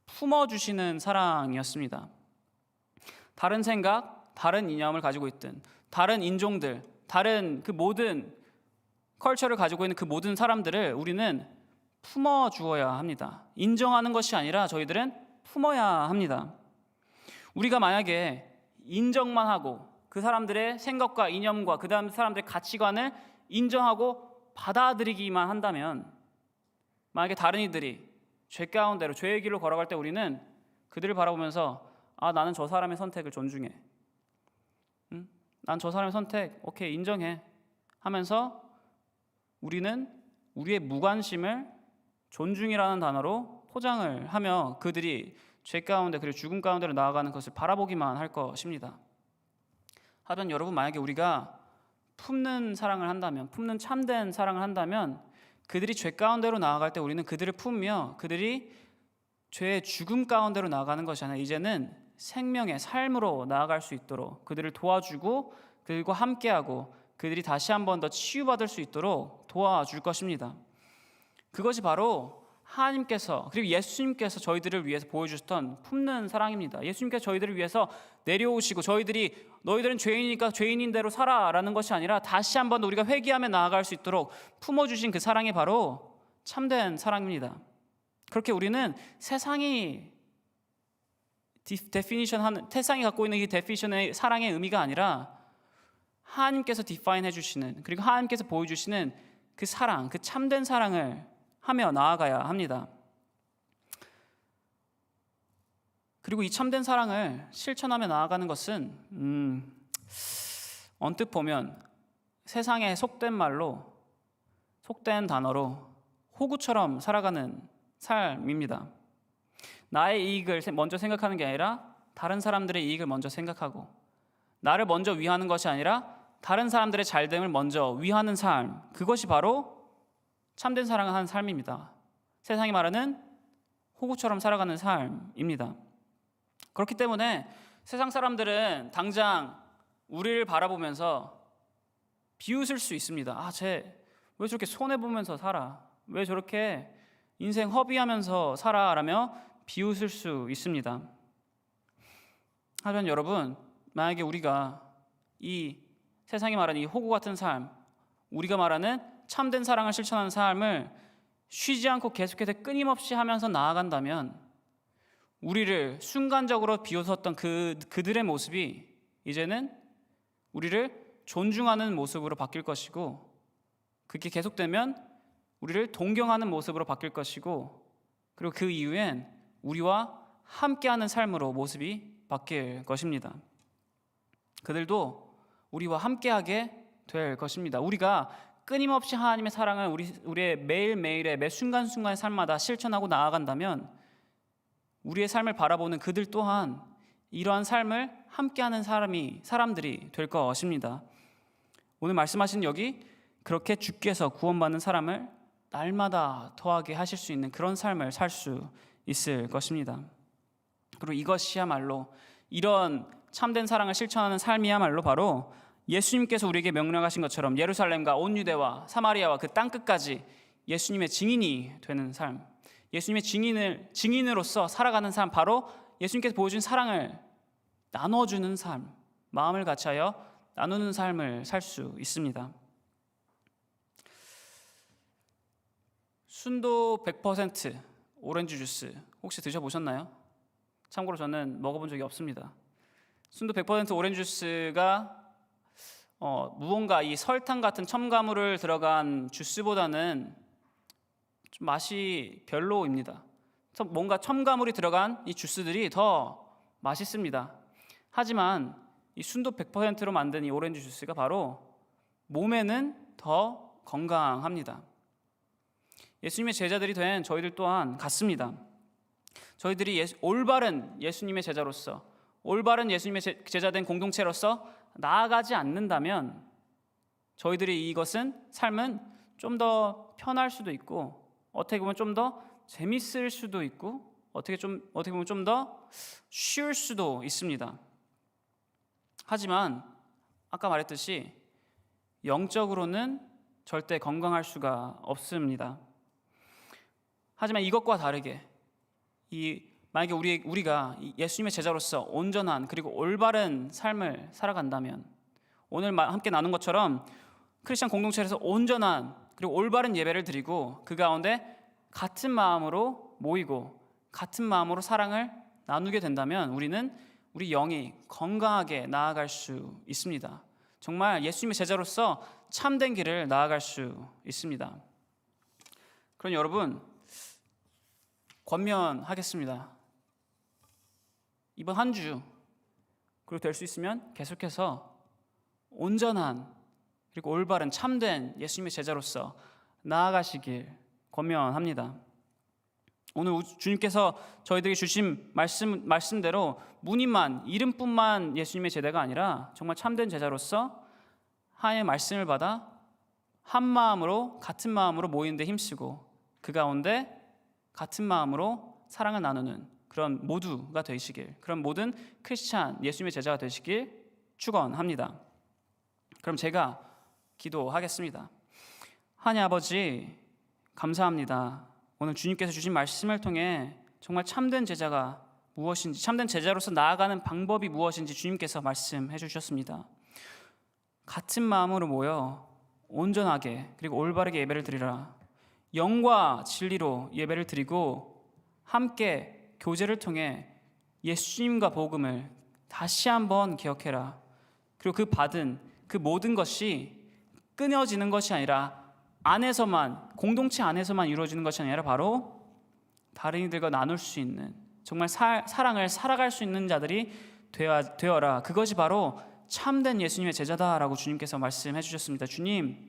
[SPEAKER 1] 품어주시는 사랑이었습니다. 다른 생각, 다른 이념을 가지고 있든, 다른 인종들, 다른 그 모든 컬처를 가지고 있는 그 모든 사람들을 우리는 품어주어야 합니다. 인정하는 것이 아니라 저희들은 품어야 합니다. 우리가 만약에 인정만 하고 그 사람들의 생각과 이념과 그 다음 사람들의 가치관을 인정하고 받아들이기만 한다면, 만약에 다른 이들이 죄 가운데로 죄의 길로 걸어갈 때 우리는 그들을 바라보면서 나는 저 사람의 선택을 존중해. 난 저 사람의 선택 오케이 인정해 하면서 우리는 우리의 무관심을 존중이라는 단어로 포장을 하며 그들이 죄 가운데 그리고 죽음 가운데로 나아가는 것을 바라보기만 할 것입니다. 하지만 여러분, 만약에 우리가 품는 사랑을 한다면, 품는 참된 사랑을 한다면 그들이 죄 가운데로 나아갈 때 우리는 그들을 품으며 그들이 죄의 죽음 가운데로 나아가는 것이 아니라 이제는 생명의 삶으로 나아갈 수 있도록 그들을 도와주고 그들과 함께하고 그들이 다시 한 번 더 치유받을 수 있도록 도와줄 것입니다. 그것이 바로 하나님께서 그리고 예수님께서 저희들을 위해서 보여주셨던 품는 사랑입니다. 예수님께서 저희들을 위해서 내려오시고 너희들은 죄인이니까 죄인인 대로 살아라는 것이 아니라 다시 한 번 우리가 회개하며 나아갈 수 있도록 품어주신 그 사랑이 바로 참된 사랑입니다. 그렇게 우리는 세상이 세상이 갖고 있는 이 데피니션의 사랑의 의미가 아니라 하나님께서 디파인 해주시는, 그리고 하나님께서 보여주시는 그 사랑, 그 참된 사랑을 하며 나아가야 합니다. 그리고 이 참된 사랑을 실천하며 나아가는 것은 언뜻 보면 세상의 속된 말로, 속된 단어로 호구처럼 살아가는 삶입니다. 나의 이익을 먼저 생각하는 게 아니라 다른 사람들의 이익을 먼저 생각하고, 나를 먼저 위하는 것이 아니라 다른 사람들의 잘됨을 먼저 위하는 삶, 그것이 바로 참된 사랑을 하는 삶입니다. 세상이 말하는 호구처럼 살아가는 삶입니다. 그렇기 때문에 세상 사람들은 당장 우리를 바라보면서 비웃을 수 있습니다. 쟤 왜 저렇게 손해보면서 살아? 왜 저렇게 인생 허비하면서 살아? 라며 비웃을 수 있습니다. 하지만 여러분, 만약에 우리가 이 세상이 말하는 이 호구 같은 삶, 우리가 말하는 참된 사랑을 실천하는 삶을 쉬지 않고 계속해서 끊임없이 하면서 나아간다면 우리를 순간적으로 비웃었던 그들의 모습이 이제는 우리를 존중하는 모습으로 바뀔 것이고, 그게 계속되면 우리를 동경하는 모습으로 바뀔 것이고, 그리고 그 이후엔 우리와 함께하는 삶으로 모습이 바뀔 것입니다. 그들도 우리와 함께하게 될 것입니다. 우리가 끊임없이 하나님의 사랑을 우리의 매일매일의 매 순간순간의 삶마다 실천하고 나아간다면 우리의 삶을 바라보는 그들 또한 이러한 삶을 함께하는 사람들이 될 것입니다. 오늘 말씀하신 여기 그렇게 주께서 구원받는 사람을 날마다 더하게 하실 수 있는 그런 삶을 살 수 있을 것입니다. 그리고 이것이야말로, 이런 참된 사랑을 실천하는 삶이야말로 바로 예수님께서 우리에게 명령하신 것처럼 예루살렘과 온 유대와 사마리아와 그 땅끝까지 예수님의 증인이 되는 삶, 예수님의 증인으로서 살아가는 삶, 바로 예수님께서 보여준 사랑을 나눠주는 삶, 마음을 같이하여 나누는 삶을 살 수 있습니다. 순도 100% 오렌지 주스 혹시 드셔보셨나요? 참고로 저는 먹어본 적이 없습니다. 순도 100% 오렌지 주스가 무언가 이 설탕 같은 첨가물을 들어간 주스보다는 좀 맛이 별로입니다. 뭔가 첨가물이 들어간 이 주스들이 더 맛있습니다. 하지만 이 순도 100%로 만든 이 오렌지 주스가 바로 몸에는 더 건강합니다. 예수님의 제자들이 된 저희들 또한 같습니다. 저희들이 올바른 예수님의 제자로서, 올바른 예수님의 제자된 공동체로서 나아가지 않는다면 저희들이 이것은 삶은 좀 더 편할 수도 있고, 어떻게 보면 좀 더 재밌을 수도 있고, 어떻게 보면 좀 더 쉬울 수도 있습니다. 하지만 아까 말했듯이 영적으로는 절대 건강할 수가 없습니다. 하지만 이것과 다르게 만약에 우리가 예수님의 제자로서 온전한 그리고 올바른 삶을 살아간다면, 오늘 함께 나눈 것처럼 크리스천 공동체에서 온전한 그리고 올바른 예배를 드리고 그 가운데 같은 마음으로 모이고 같은 마음으로 사랑을 나누게 된다면 우리 영이 건강하게 나아갈 수 있습니다. 정말 예수님의 제자로서 참된 길을 나아갈 수 있습니다. 그럼 여러분, 권면하겠습니다. 이번 한 주, 그리고 될 수 있으면 계속해서 온전한 그리고 올바른 참된 예수님의 제자로서 나아가시길 권면합니다. 오늘 주님께서 저희들에게 주신 말씀대로 무늬만, 이름뿐만 예수님의 제자가 아니라 정말 참된 제자로서 하나님의 말씀을 받아 한 마음으로, 같은 마음으로 모이는 데 힘쓰고 그 가운데 같은 마음으로 사랑을 나누는 그런 모두가 되시길, 그런 모든 크리스찬 예수님의 제자가 되시길 축원합니다. 그럼 제가 기도하겠습니다. 하나님 아버지, 감사합니다. 오늘 주님께서 주신 말씀을 통해 정말 참된 제자가 무엇인지, 참된 제자로서 나아가는 방법이 무엇인지 주님께서 말씀해 주셨습니다. 같은 마음으로 모여 온전하게 그리고 올바르게 예배를 드리라. 영과 진리로 예배를 드리고 함께 교제를 통해 예수님과 복음을 다시 한번 기억해라. 그리고 그 받은 그 모든 것이 끊어지는 것이 아니라 안에서만, 공동체 안에서만 이루어지는 것이 아니라 바로 다른 이들과 나눌 수 있는, 정말 사랑을 살아갈 수 있는 자들이 되어라. 그것이 바로 참된 예수님의 제자다라고 주님께서 말씀해 주셨습니다. 주님,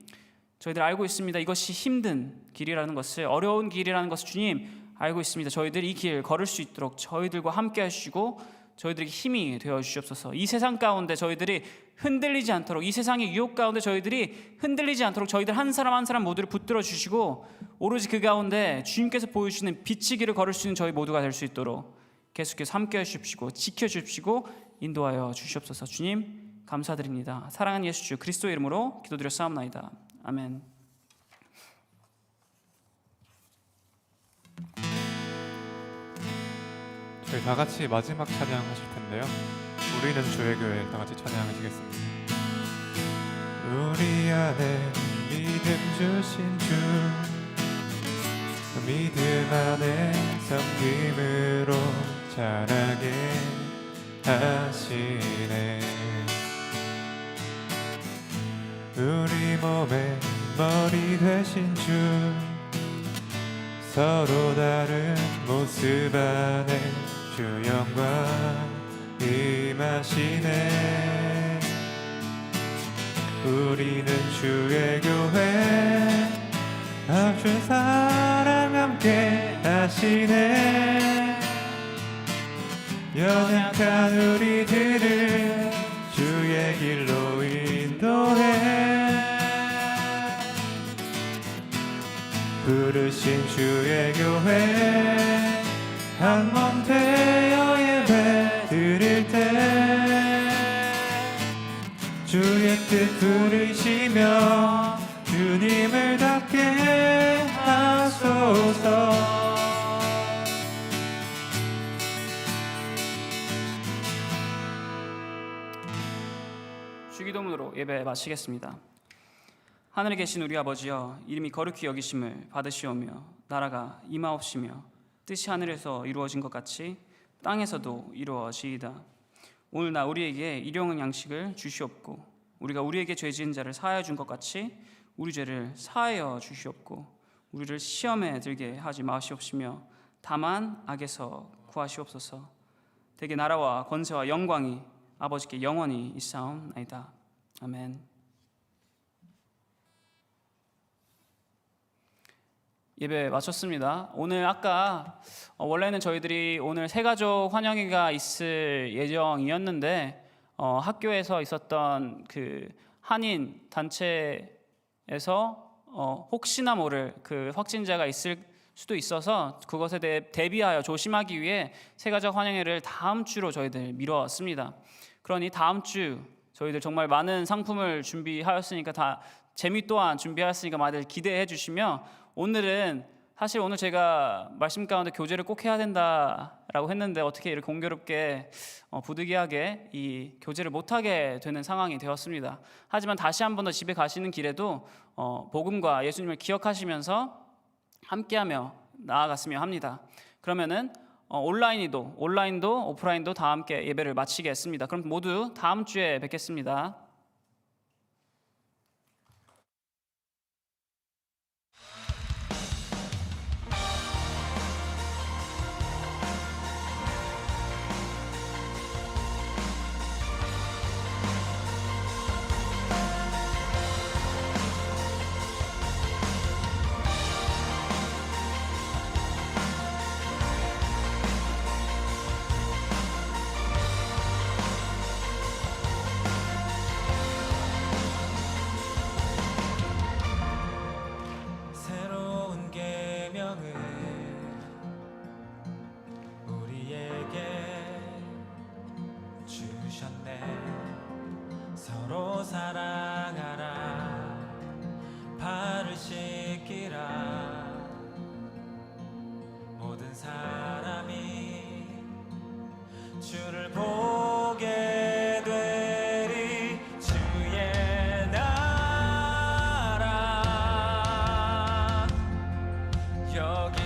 [SPEAKER 1] 저희들 알고 있습니다. 이것이 힘든 길이라는 것을, 어려운 길이라는 것을 주님 알고 있습니다. 저희들 이 길 걸을 수 있도록 저희들과 함께 하시고 저희들에게 힘이 되어 주시옵소서. 이 세상 가운데 저희들이 흔들리지 않도록, 이 세상의 유혹 가운데 저희들이 흔들리지 않도록 저희들 한 사람 한 사람 모두를 붙들어 주시고 오로지 그 가운데 주님께서 보여주시는 빛의 길을 걸을 수 있는 저희 모두가 될 수 있도록 계속해서 함께 해주십시고 지켜주십시고 인도하여 주시옵소서. 주님 감사드립니다. 사랑하는 예수 주 그리스도의 이름으로 기도드려 싸움나이다. 아멘.
[SPEAKER 2] 저희 다 같이 마지막 찬양하실 텐데요. 우리는 주의 교회 다 같이 찬양하시겠습니다. 우리 안에 믿음 주신 주, 믿음 안에 섬김으로 자라게 하시네. 우리 몸의 머리 되신 주, 서로 다른 모습 안에 주 영광 임하시네. 우리는 주의 교회, 아주 사랑 함께 하시네. 연약한 우리들을 주의 길로 인도해. 부르신 주의 교회, 한 몸 되어 예배 드릴 때 주의 뜻 부르시며 주님을 닮게 하소서.
[SPEAKER 1] 주기도문으로 예배 마치겠습니다. 하늘에 계신 우리 아버지여, 이름이 거룩히 여기심을 받으시오며 나라가 임하옵시며 뜻이 하늘에서 이루어진 것 같이 땅에서도 이루어지이다. 오늘날 우리에게 일용할 양식을 주시옵고 우리가 우리에게 죄 지은 자를 사하여 준 것 같이 우리 죄를 사하여 주시옵고 우리를 시험에 들게 하지 마시옵시며 다만 악에서 구하시옵소서. 되게 나라와 권세와 영광이 아버지께 영원히 있사옵나이다. 아멘. 예배 마쳤습니다. 오늘 아까 원래는 저희들이 오늘 새가족 환영회가 있을 예정이었는데 학교에서 있었던 그 한인 단체에서 혹시나 모를 그 확진자가 있을 수도 있어서 그것에 대해 대비하여 조심하기 위해 새가족 환영회를 다음 주로 저희들 미뤘습니다. 그러니 다음 주 저희들 정말 많은 상품을 준비하였으니까 다 재미 또한 준비하였으니까 많이들 기대해 주시며, 오늘은 사실 오늘 제가 말씀 가운데 교제를 꼭 해야 된다라고 했는데 어떻게 이렇게 공교롭게 부득이하게 이 교제를 못하게 되는 상황이 되었습니다. 하지만 다시 한 번 더 집에 가시는 길에도 복음과 예수님을 기억하시면서 함께하며 나아갔으면 합니다. 그러면은 온라인도 오프라인도 다 함께 예배를 마치겠습니다. 그럼 모두 다음 주에 뵙겠습니다.
[SPEAKER 6] 새로운 계명을 우리에게 주셨네. 서로 사랑하라, 발을 씻기라. 모든 사람이 주를 보게 되리. 주의 나라 여기